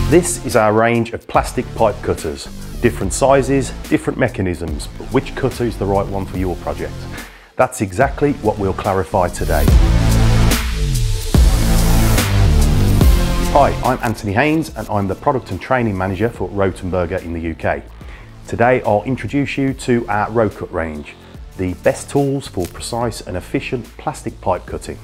This is our range of plastic pipe cutters. Different sizes, different mechanisms, but which cutter is the right one for your project? That's exactly what we'll clarify today. Hi, I'm Anthony Haynes and I'm the Product and Training Manager for ROTHENBERGER in the UK. Today I'll introduce you to our ROCUT range, the best tools for precise and efficient plastic pipe cutting.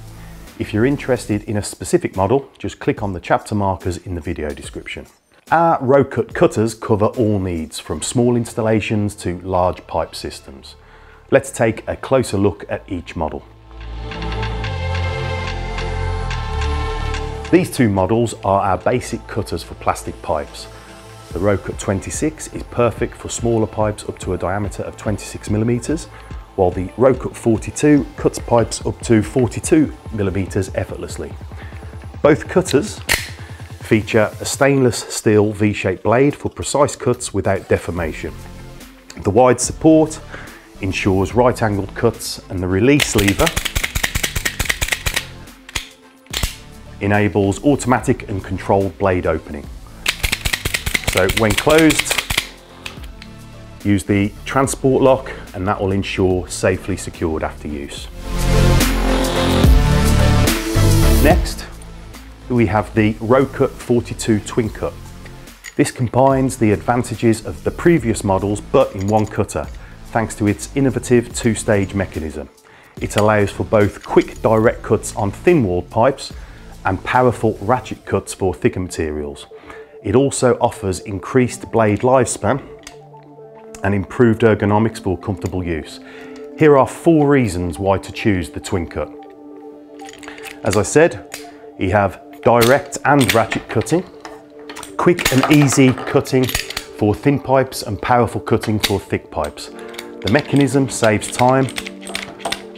If you're interested in a specific model, just click on the chapter markers in the video description. Our ROCUT cutters cover all needs, from small installations to large pipe systems. Let's take a closer look at each model. These two models are our basic cutters for plastic pipes. The ROCUT 26 is perfect for smaller pipes up to a diameter of 26 millimeters, while the ROCUT 42 cuts pipes up to 42 millimeters effortlessly. Both cutters feature a stainless steel V-shaped blade for precise cuts without deformation. The wide support ensures right-angled cuts, and the release lever enables automatic and controlled blade opening. So when closed, use the transport lock and that will ensure safely secured after use. Next, we have the ROCUT 42 TWINCUT. This combines the advantages of the previous models but in one cutter, thanks to its innovative two-stage mechanism. It allows for both quick direct cuts on thin-walled pipes and powerful ratchet cuts for thicker materials. It also offers increased blade lifespan and improved ergonomics for comfortable use. Here are 4 reasons why to choose the TWINCUT. As I said, you have direct and ratchet cutting, quick and easy cutting for thin pipes and powerful cutting for thick pipes. The mechanism saves time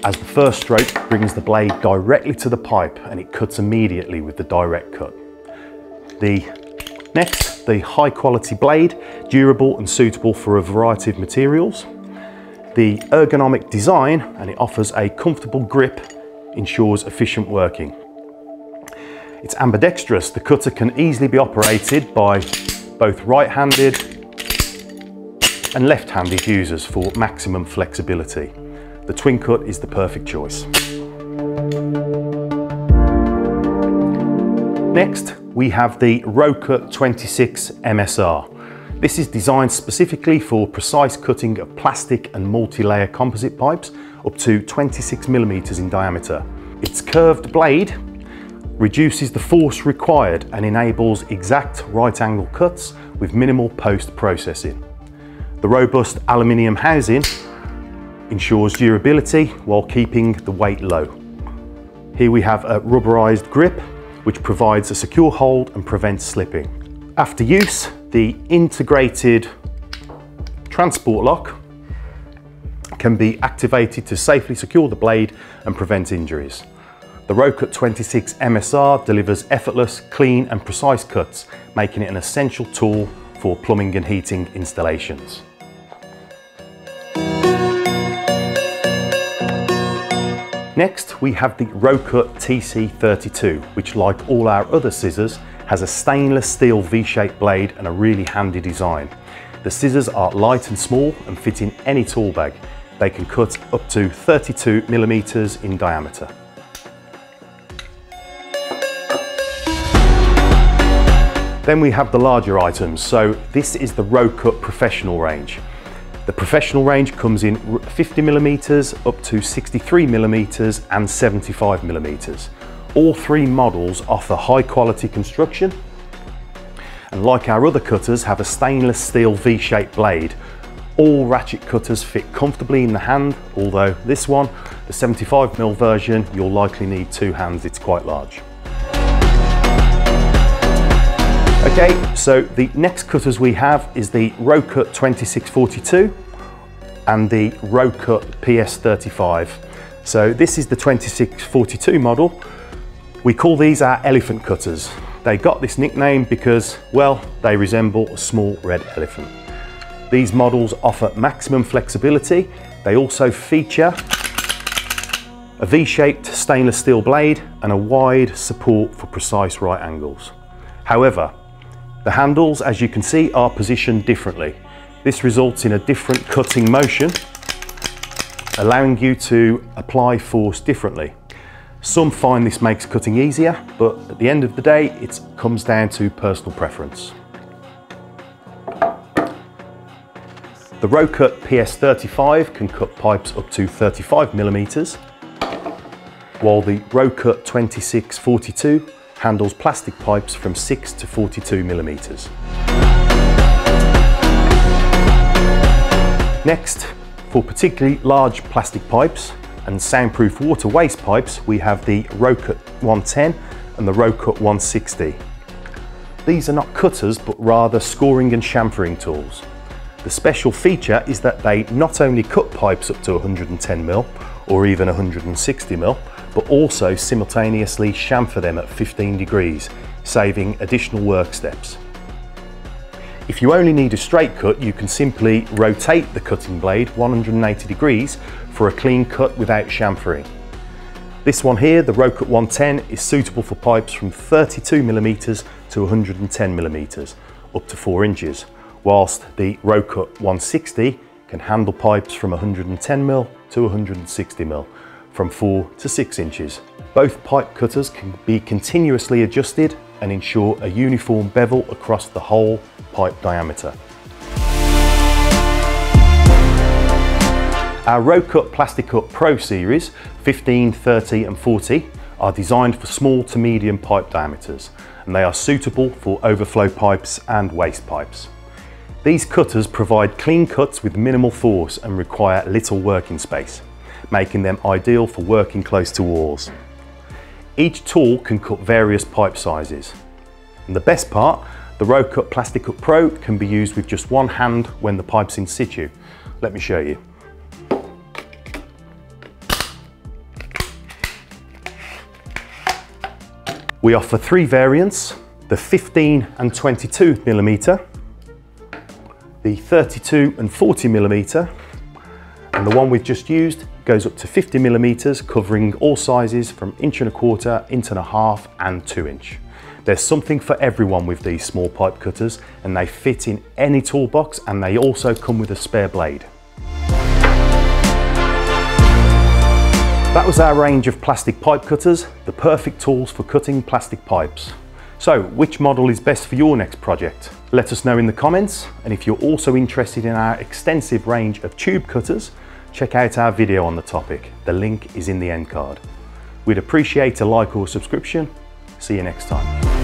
as the first stroke brings the blade directly to the pipe and it cuts immediately with the direct cut. Next, the high quality blade, durable and suitable for a variety of materials. The ergonomic design, and it offers a comfortable grip, ensures efficient working. It's ambidextrous. The cutter can easily be operated by both right-handed and left-handed users for maximum flexibility. The TWINCUT is the perfect choice. Next, we have the ROCUT 26 MSR. This is designed specifically for precise cutting of plastic and multi-layer composite pipes up to 26 millimeters in diameter. Its curved blade reduces the force required and enables exact right-angle cuts with minimal post-processing. The robust aluminium housing ensures durability while keeping the weight low. Here we have a rubberized grip which provides a secure hold and prevents slipping. After use, the integrated transport lock can be activated to safely secure the blade and prevent injuries. The ROCUT 26 MSR delivers effortless, clean and precise cuts, making it an essential tool for plumbing and heating installations. Next, we have the ROCUT TC32, which, like all our other scissors, has a stainless steel V-shaped blade and a really handy design. The scissors are light and small and fit in any tool bag. They can cut up to 32 millimeters in diameter. Then we have the larger items. So this is the ROCUT Professional range. The Professional range comes in 50 millimeters up to 63 millimeters and 75 millimeters. All 3 models offer high quality construction and, like our other cutters, have a stainless steel V-shaped blade. All ratchet cutters fit comfortably in the hand, although this one, the 75mm version, you'll likely need 2 hands, it's quite large. Okay, so the next cutters we have is the ROCUT 2642 and the ROCUT PS35. So this is the 2642 model. We call these our elephant cutters. They got this nickname because, well, they resemble a small red elephant. These models offer maximum flexibility. They also feature a V-shaped stainless steel blade and a wide support for precise right angles. However, The handles, as you can see, are positioned differently. This results in a different cutting motion, allowing you to apply force differently. Some find this makes cutting easier, but at the end of the day, it comes down to personal preference. The ROCUT PS35 can cut pipes up to 35 millimeters, while the ROCUT 2642 handles plastic pipes from 6 to 42 millimeters. Next, for particularly large plastic pipes and soundproof water waste pipes, we have the ROCUT 110 and the ROCUT 160. These are not cutters, but rather scoring and chamfering tools. The special feature is that they not only cut pipes up to 110mm or even 160mm, but also simultaneously chamfer them at 15 degrees, saving additional work steps. If you only need a straight cut, you can simply rotate the cutting blade 180 degrees for a clean cut without chamfering. This one here, the ROCUT 110, is suitable for pipes from 32mm to 110mm, up to 4 inches, whilst the ROCUT 160 can handle pipes from 110mm to 160mm, from 4 to 6 inches. Both pipe cutters can be continuously adjusted and ensure a uniform bevel across the whole pipe diameter. Our ROCUT Plastic Cut Pro series 15, 30 and 40 are designed for small to medium pipe diameters, and they are suitable for overflow pipes and waste pipes. These cutters provide clean cuts with minimal force and require little working space, making them ideal for working close to walls. Each tool can cut various pipe sizes. And the best part, the ROCUT Plastic Cut Pro can be used with just one hand when the pipe's in situ. Let me show you. We offer 3 variants: the 15 and 22mm, the 32 and 40mm, and the one we've just used goes up to 50mm, covering all sizes from 1.25 inches, 1.5 and 2 inch. There's something for everyone with these small pipe cutters, and they fit in any toolbox, and they also come with a spare blade. That was our range of plastic pipe cutters, the perfect tools for cutting plastic pipes. So, which model is best for your next project? Let us know in the comments, and if you're also interested in our extensive range of tube cutters, check out our video on the topic. The link is in the end card. We'd appreciate a like or subscription. See you next time.